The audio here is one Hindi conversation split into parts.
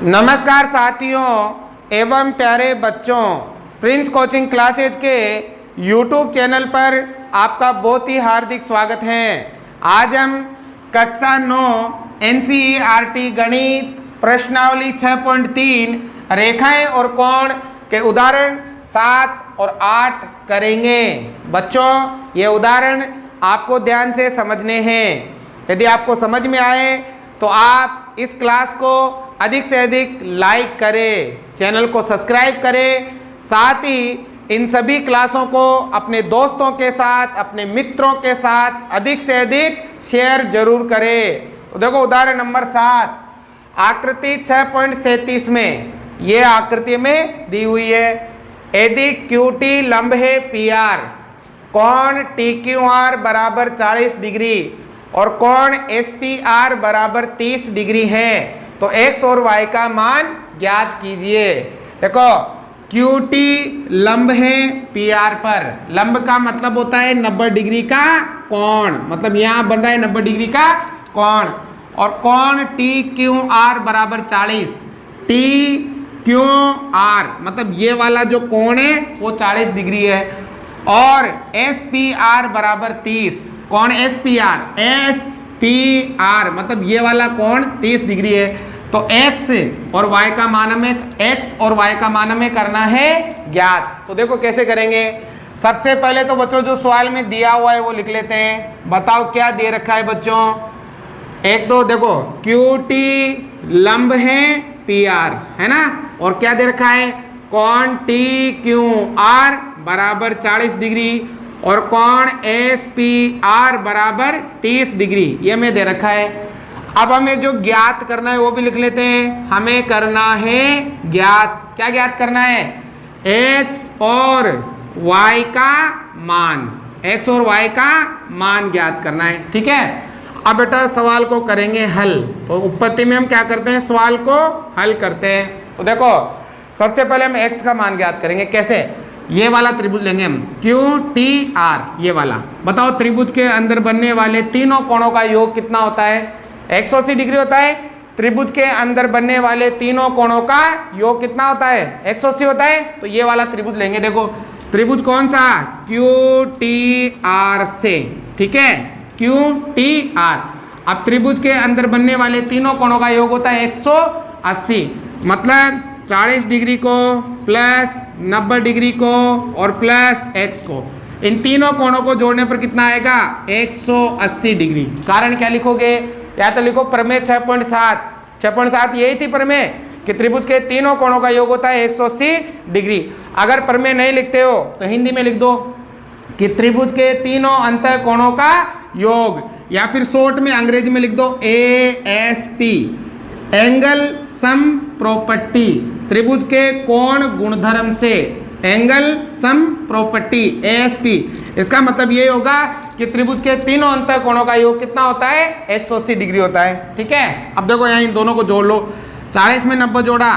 नमस्कार साथियों एवं प्यारे बच्चों, प्रिंस कोचिंग क्लासेज के YouTube चैनल पर आपका बहुत ही हार्दिक स्वागत है। आज हम कक्षा 9 NCERT गणित प्रश्नावली 6.3 रेखाएं और कोण के उदाहरण 7 और 8 करेंगे। बच्चों, ये उदाहरण आपको ध्यान से समझने हैं। यदि आपको समझ में आए तो आप इस क्लास को अधिक से अधिक लाइक करें, चैनल को सब्सक्राइब करें, साथ ही इन सभी क्लासों को अपने दोस्तों के साथ, अपने मित्रों के साथ अधिक से अधिक शेयर जरूर करें। तो देखो उदाहरण नंबर 7, आकृति 6.37 में ये आकृति में दी हुई है। यदि QT लंब है PR, कोण TQR बराबर 40 डिग्री और कोण SPR बराबर 30 डिग्री है तो x और y का मान ज्ञात कीजिए। देखो QT लंब है PR पर, लंब का मतलब होता है 90 डिग्री का कोण, मतलब यहाँ बन रहा है 90 डिग्री का कोण। और कोण TQR बराबर 40, TQR मतलब ये वाला जो कोण है वो 40 डिग्री है। और SPR बराबर 30, कोण SPR मतलब ये वाला कोण 30 डिग्री है। तो x और y का मान हमें करना है ज्ञात। तो देखो कैसे करेंगे। सबसे पहले तो बच्चों जो सवाल में दिया हुआ है वो लिख लेते हैं। बताओ क्या दे रखा है बच्चों। एक तो देखो QT लंब है PR, है ना, और क्या दे रखा है कोण TQR बराबर 40 डिग्री और कोण SPR बराबर 30 डिग्री, ये हमें दे रखा है। अब हमें जो ज्ञात करना है वो भी लिख लेते हैं। हमें करना है ज्ञात, क्या ज्ञात करना है, x और y का मान, x और y का मान ज्ञात करना है। ठीक है, अब बेटा सवाल को करेंगे हल। तो उत्पत्ति में हम क्या करते हैं, सवाल को हल करते हैं। तो देखो सबसे पहले हम x का मान ज्ञात करेंगे। कैसे, ये वाला त्रिभुज लेंगे हम QTR, ये वाला। बताओ त्रिभुज के अंदर बनने वाले तीनों कोणों का योग कितना होता है, 180 डिग्री होता है। त्रिभुज के अंदर बनने वाले तीनों कोणों का योग कितना होता है, 180 होता है। तो ये वाला त्रिभुज लेंगे। देखो त्रिभुज कौन सा, QTR से, ठीक है, QTR। अब त्रिभुज के अंदर बनने वाले तीनों कोणों का योग होता है 180, मतलब 40 डिग्री को प्लस 90 डिग्री को और प्लस x को, इन तीनों कोणों को जोड़ने पर कितना आएगा, 180 डिग्री। कारण क्या लिखोगे, या तो लिखो प्रमेय 6.7 यही थी प्रमेय कि त्रिभुज के तीनों कोणों का योग होता है 180 डिग्री। अगर प्रमेय नहीं लिखते हो तो हिंदी में लिख दो कि त्रिभुज के तीनों अंतः कोणों का योग, या फिर शॉर्ट में अंग्रेजी में लिख दो ASP, एंगल सम प्रॉपर्टी, त्रिभुज के कोण गुणधर्म से, एंगल सम प्रॉपर्टी ASP। इसका मतलब ये होगा कि त्रिभुज के तीनों अंतः कोणों का योग कितना होता है, 180 डिग्री होता है। ठीक है, अब देखो यहाँ इन दोनों को जोड़ लो। 40 में 90 जोड़ा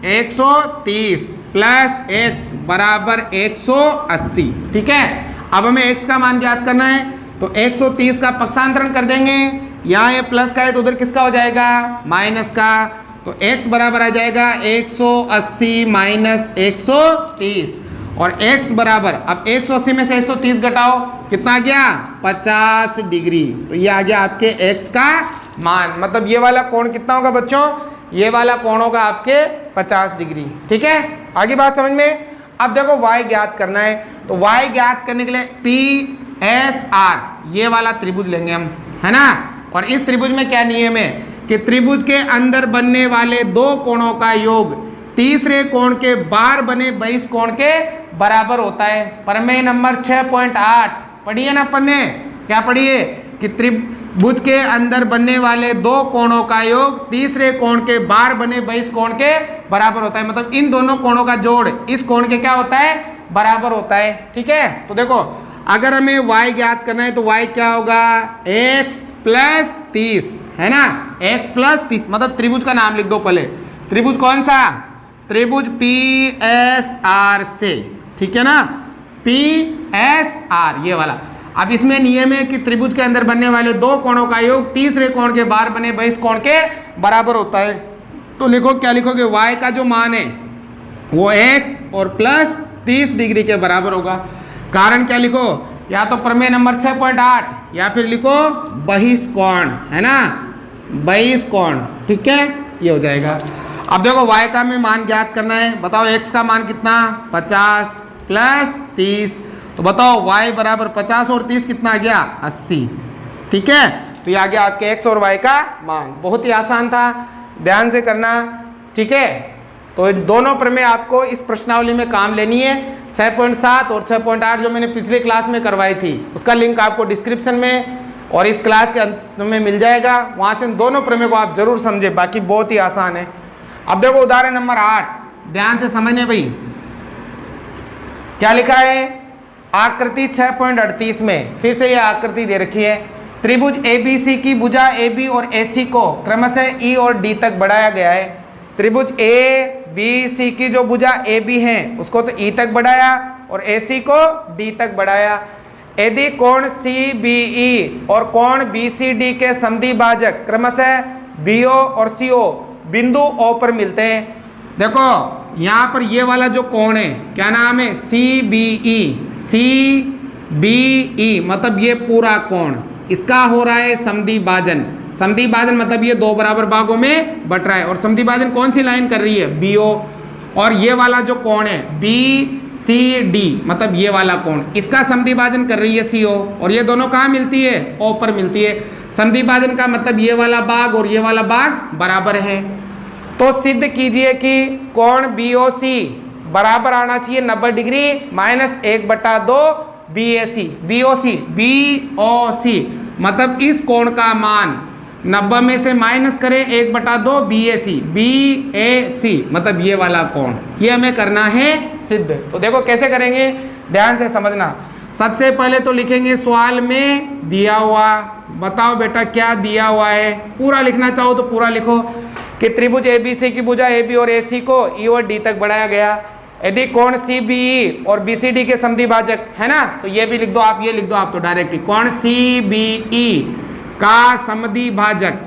130 प्लस x बराबर 180। ठीक है, अब हमें x का मान ज्ञात करना है। तो 130 का पक्षांतरण कर देंगे, यहाँ ये प्लस का है तो उधर किसका हो जाएगा, माइनस का। तो x बराबर आ जाएगा 180 माइनस 130 और x बराबर, अब 180 में से 130 घटाओ, कितना आ गया, 50 डिग्री। तो ये आ गया आपके x का मान। मतलब ये वाला कोण कितना होगा बच्चों, ये वाला कोण होगा आपके 50 डिग्री। ठीक है, आगे बात समझ में। अब देखो y ज्ञात करना है। तो y ज्ञात करने के लिए PSR ये वाला त्रिभुज लेंगे हम, है ना। और इस त्रिभुज में क्या नियम है कि त्रिभुज के अंदर बनने वाले दो कोणों का योग तीसरे कोण के बाहर बने बहिष कोण के बराबर होता है। प्रमेय नंबर 6.8 पढ़िए ना अपन ने, क्या पढ़िए कि त्रिभुज के अंदर बनने वाले दो कोणों का योग तीसरे कोण के बाहर बने बहिष कोण के बराबर होता है। मतलब इन दोनों कोणों का जोड़ इस कोण के क्या होता है, बराबर होता है। ठीक है, तो देखो अगर हमें y ज्ञात करना है तो y क्या होगा, x प्लस 30, है ना, x प्लस 30। मतलब त्रिभुज का नाम लिख दो पहले। त्रिभुज कौन सा, त्रिभुज PSR से, ठीक है ना, PSR ये वाला। अब इसमें नियम है कि त्रिभुज के अंदर बनने वाले दो कोणों का योग तीसरे कोण के बाहर बने बहिष कोण के बराबर होता है। तो लिखो, क्या लिखोगे, y का जो मान है वो x और प्लस 30 डिग्री के बराबर होगा। कारण क्या लिखो, या तो प्रमेय नंबर 6.8 या फिर लिखो बहिष्कोण, है ना, बहिष्कोण। ठीक है, ये हो जाएगा। अब देखो y का हमें मान ज्ञात करना है। बताओ x का मान कितना, 50 प्लस 30, तो बताओ y बराबर 50 और 30 कितना आ गया, 80। ठीक है, तो ये आ गया आपके x और y का मान। बहुत ही आसान था, ध्यान से करना। ठीक है, तो दोनों प्रमेय आपको इस प्रश्नावली में काम लेनी है। 6.7 और 6.8 जो मैंने पिछले क्लास में करवाई थी, उसका लिंक आपको डिस्क्रिप्शन में और इस क्लास के अंत में मिल जाएगा। वहां से दोनों प्रमेय को आप जरूर समझे, बाकी बहुत ही आसान है। अब देखो उदाहरण नंबर 8, ध्यान से समझने भाई। क्या लिखा है, आकृति 6.38 में फिर से यह आकृति दे रखी है। त्रिभुज ABC की भुजा AB और AC को क्रमशः E और D तक बढ़ाया गया है। त्रिभुज ABC की जो भुजा AB है उसको तो E तक बढ़ाया और AC को D तक बढ़ाया। यदि कोण CBE और कोण BCD के समद्विभाजक क्रमशः BO और CO बिंदु O पर मिलते हैं। देखो यहाँ पर ये वाला जो कोण है, क्या नाम है, CBE मतलब ये पूरा कोण, इसका हो रहा है समद्विभाजन। समद्विभाजन मतलब ये दो बराबर भागों में बट रहा है। और समद्विभाजन कौन सी लाइन कर रही है, BO। और ये वाला जो कोण है BCD मतलब ये वाला कोण, इसका समद्विभाजन कर रही है CO। और ये दोनों कहाँ मिलती है, O पर मिलती है। समद्विभाजन का मतलब ये वाला भाग और ये वाला भाग बराबर है। तो सिद्ध कीजिए कि कोण BOC बराबर आना चाहिए 90 डिग्री माइनस 1/2 BOC मतलब इस कोण का मान 90 में से माइनस करें 1/2 BAC मतलब ये वाला कोण, ये हमें करना है सिद्ध। तो देखो कैसे करेंगे, ध्यान से समझना। सबसे पहले तो लिखेंगे सवाल में दिया हुआ। बताओ बेटा क्या दिया हुआ है, पूरा लिखना चाहो तो पूरा लिखो कि त्रिभुज ABC की भुजा AB और AC को E और D तक बढ़ाया गया। यदि कोण CBE और BCD के समद्विभाजक है ना, तो ये भी लिख दो आप, ये लिख दो आप तो डायरेक्ट ही, कोण CBE का समद्विभाजक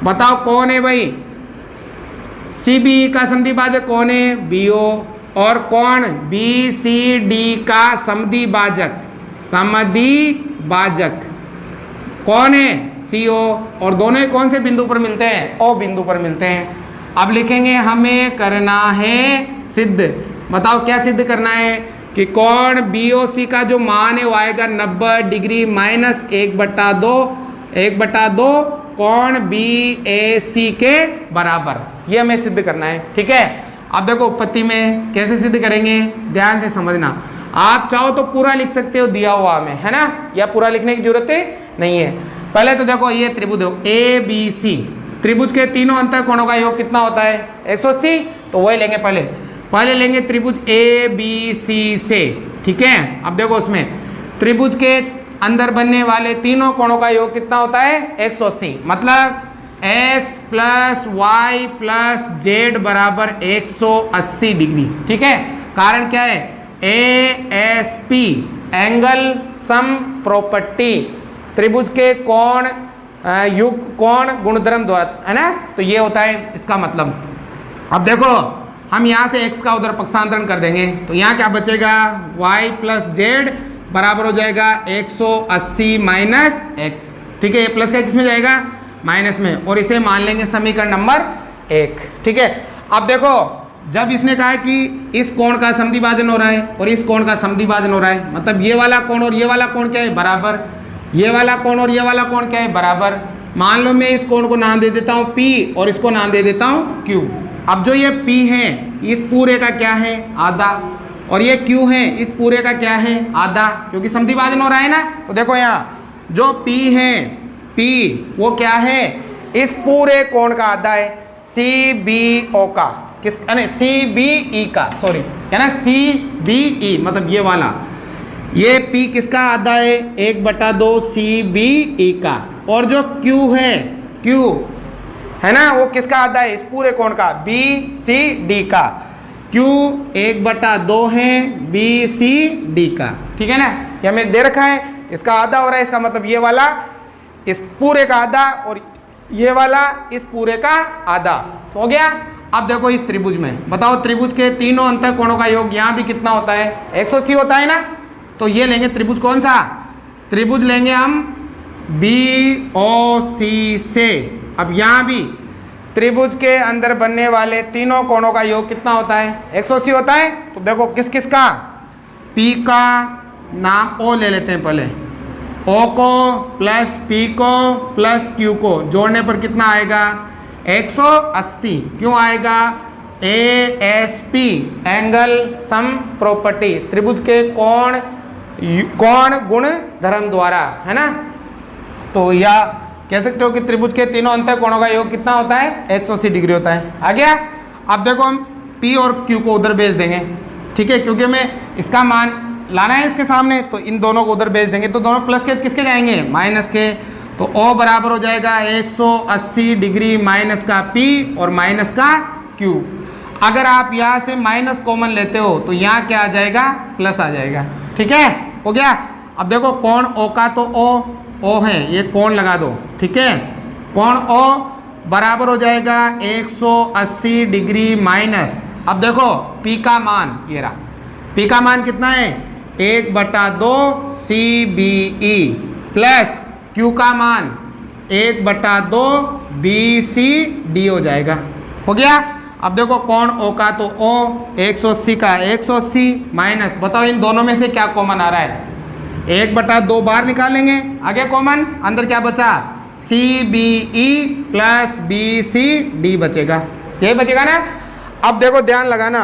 बताओ कौन है भाई, CBE का समद्विभाजक कौन है, BO। और कोण BCD का समद्विभाजक कौन है, CO। और दोनों कौन से बिंदु पर मिलते हैं, O बिंदु पर मिलते हैं। अब लिखेंगे हमें करना है सिद्ध। बताओ क्या सिद्ध करना है कि कोण BOC का जो मान है वो आएगा 90 डिग्री माइनस 1/2 कोण BAC के बराबर, ये हमें सिद्ध करना है। ठीक है, अब देखो उत्पत्ति में कैसे सिद्ध करेंगे, ध्यान से समझना। आप चाहो तो पूरा लिख सकते हो दिया हुआ में, है ना, या पूरा लिखने की जरूरत नहीं है। पहले तो देखो ये त्रिभुज ABC, त्रिभुज के तीनों अंतर कोणों का योग कितना होता है, 180। तो वही लेंगे, पहले लेंगे त्रिभुज ABC से। ठीक है, अब देखो उसमें त्रिभुज के अंदर बनने वाले तीनों कोणों का योग कितना होता है, 180। मतलब x plus y plus z बराबर 180 डिग्री। ठीक है, कारण क्या है, ASP एंगल सम प्रॉपर्टी, त्रिभुज के कोण कोण गुणधर्म द्वारा, है ना, तो ये होता है इसका मतलब। अब देखो हम यहाँ से x का उधर पक्षांतरण कर देंगे तो यहाँ क्या बचेगा, y प्लस z बराबर हो जाएगा 180 माइनस x। ठीक है, ये प्लस का किस में जाएगा, माइनस में, और इसे मान लेंगे समीकरण नंबर 1। ठीक है, अब देखो जब इसने कहा कि इस कोण का समद्विभाजन हो रहा है और इस कोण का समद्विभाजन हो रहा है, मतलब ये वाला कोण और ये वाला कोण क्या है, बराबर। ये वाला कोण और ये वाला कोण क्या है, बराबर। मान लो मैं इस कोण को नाम दे देता हूँ P और इसको नाम दे देता हूँ Q। अब जो ये P है इस पूरे का क्या है, आधा, और ये Q है इस पूरे का क्या है, आधा, क्योंकि समद्विभाजन हो रहा है ना। तो देखो यहाँ जो P है, P वो क्या है, इस पूरे कोण का आधा है, CBO का, किस CBE का, सॉरी, है ना, CBE मतलब ये वाला, ये P किसका आधा है, 1/2 CBE का। और जो Q है, Q है ना, वो किसका आधा है, इस पूरे कोण का, BCD का। Q 1/2 है BCD का। ठीक है ना, ये हमें दे रखा है, इसका आधा हो रहा है, इसका मतलब ये वाला इस पूरे का आधा और ये वाला इस पूरे का आधा हो गया। अब देखो इस त्रिभुज में बताओ, त्रिभुज के तीनों अंतः कोणों का योग यहाँ भी कितना होता है? 180 होता है ना। तो ये लेंगे त्रिभुज, कौन सा त्रिभुज लेंगे हम? BOC से। अब यहाँ भी त्रिभुज के अंदर बनने वाले तीनों कोणों का योग कितना होता है? 180 होता है। तो देखो किस किस का, P का नाम O ले लेते हैं पहले, O को प्लस P को प्लस Q को जोड़ने पर कितना आएगा? 180। क्यों आएगा? ASP एंगल सम प्रॉपर्टी, त्रिभुज के कोण गुण धर्म द्वारा, है ना। तो या कह सकते हो कि त्रिभुज के तीनों अंतः कोणों का योग कितना होता है? 180 डिग्री होता है। आ गया। अब देखो हम P और Q को उधर भेज देंगे, ठीक है, क्योंकि हमें इसका मान लाना है इसके सामने, तो इन दोनों को उधर भेज देंगे। तो दोनों प्लस के किसके जाएंगे? माइनस के। तो O बराबर हो जाएगा 180 डिग्री माइनस का P और माइनस का Q। अगर आप यहाँ से माइनस कॉमन लेते हो तो यहाँ क्या आ जाएगा? प्लस आ जाएगा। ठीक है, हो गया। अब देखो कोण O का तो O है, ये कोण लगा दो, ठीक है। कोण O बराबर हो जाएगा 180 डिग्री माइनस, अब देखो P का मान, ये रहा P का मान कितना है? 1/2 CBE प्लस Q का मान 1/2 BCD हो जाएगा। हो गया। अब देखो कोण O का तो O, 180 का 180 माइनस, बताओ इन दोनों में से क्या कॉमन आ रहा है? 1/2 बाहर निकालेंगे, आगे कॉमन, अंदर क्या बचा? CBE प्लस BCD बचेगा, यही बचेगा ना। अब देखो ध्यान लगाना,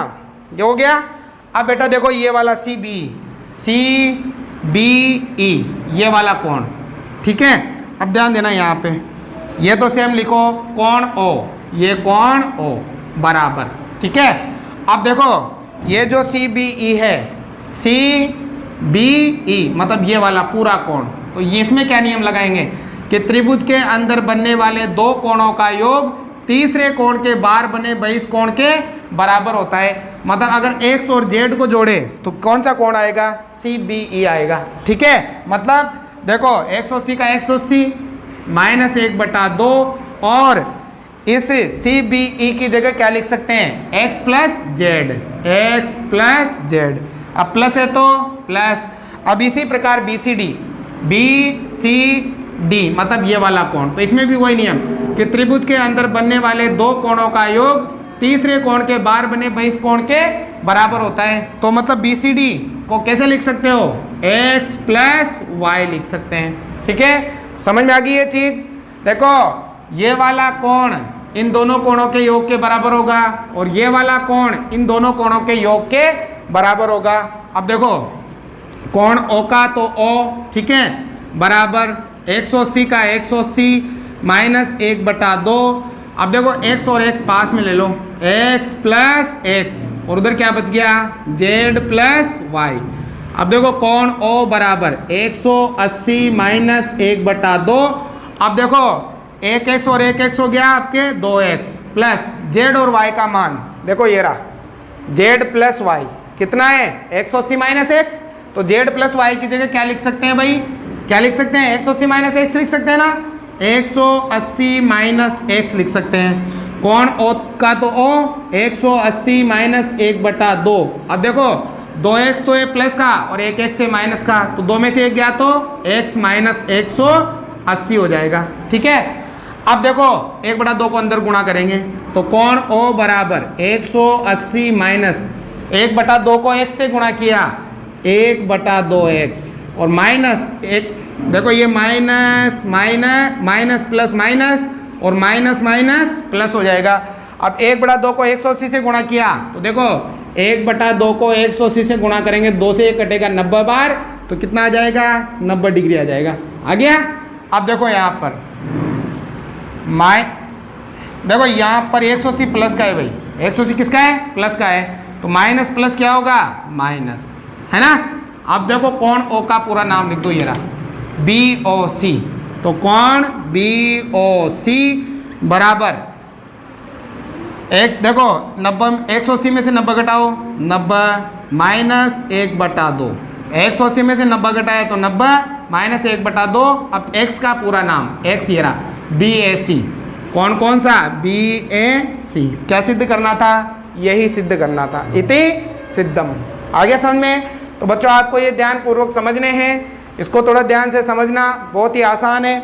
ये हो गया। अब बेटा देखो ये वाला CBE ये वाला कोण, ठीक है। अब ध्यान देना यहाँ पे, ये तो सेम लिखो कोण O, ये कोण O बराबर, ठीक है। अब देखो ये जो CBE है, CBE मतलब ये वाला पूरा कोण, तो ये इसमें क्या नियम लगाएंगे कि त्रिभुज के अंदर बनने वाले दो कोणों का योग तीसरे कोण के बाहर बने बहिष कोण के बराबर होता है। मतलब अगर x और z को जोड़े तो कौन सा कोण आएगा? CBE आएगा, ठीक है। मतलब देखो 180 का 180 माइनस 1/2 और इस CBE की जगह क्या लिख सकते हैं? x plus Z. अब प्लस है तो प्लस। अब इसी प्रकार BCD मतलब ये वाला कोण, तो इसमें भी वही नियम कि त्रिभुज के अंदर बनने वाले दो कोणों का योग तीसरे कोण के बाहर बने बहिष कोण के बराबर होता है। तो मतलब BCD को कैसे लिख सकते हो? x प्लस y लिख सकते हैं, ठीक है। समझ में आ गई ये चीज? देखो ये वाला कोण इन दोनों कोणों के योग के बराबर होगा और ये वाला कोण इन दोनों कोणों के योग के बराबर होगा। अब देखो कोण O का तो O, ठीक है, बराबर 180 का 180 माइनस 1/2। अब देखो x और x पास में ले लो, x प्लस x और उधर क्या बच गया? z plus y। अब देखो कोण O बराबर 180 माइनस 1/2। अब देखो 1x और 1x हो गया आपके 2x प्लस z और y का मान देखो ये रहा, z प्लस y कितना है? 180 माइनस x। तो z प्लस y की जगह क्या लिख सकते हैं भाई? क्या लिख सकते हैं? 180 माइनस x लिख सकते हैं ना, 180 माइनस x लिख सकते हैं। कोण O का तो O 180 माइनस 1/2। अब देखो 2x तो है प्लस का और 1x है माइनस का, तो दो में से एक गया तो x माइनस 180 हो जाएगा, ठीक है। अब देखो 1/2 को अंदर गुणा करेंगे तो कोण O बराबर 180 माइनस 1/2 को x से गुणा किया 1/2x और माइनस एक, देखो ये minus minus minus plus minus और माइनस माइनस प्लस हो जाएगा। अब 1/2 को 180 से गुणा किया तो देखो 1/2 को 180 से गुणा करेंगे, 2 से 1 कटेगा 90 बार, तो कितना आ जाएगा? 90 डिग्री आ जाएगा। आ गया। अब देखो यहाँ पर देखो यहाँ पर 180 प्लस का है भाई, 180 किसका है? प्लस का है, तो माइनस प्लस क्या होगा? माइनस, है ना। अब देखो कोण O का पूरा नाम लिख दो, ये रहा BOC। तो कोण BOC बराबर एक, देखो 90 180 में से 90 घटाओ 90 माइनस 1/2, 180 में से 90 घटाए तो 90 माइनस 1/2। अब x का पूरा नाम, x ये रहा बी ए सी। कौन कौन सा? बी ए सी। क्या सिद्ध करना था? यही सिद्ध करना था, इति सिद्धम। आगे समझ में? तो बच्चों आपको ये ध्यान पूर्वक समझने हैं, इसको थोड़ा ध्यान से समझना, बहुत ही आसान है,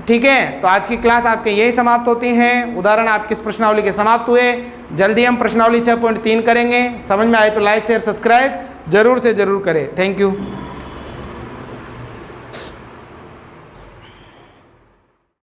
ठीक है। तो आज की क्लास आपके यही समाप्त होती है। उदाहरण आपकी इस प्रश्नावली के समाप्त हुए। जल्दी हम प्रश्नावली 6.3 करेंगे। समझ में आए तो लाइक शेयर सब्सक्राइब जरूर से जरूर करें। Thank you.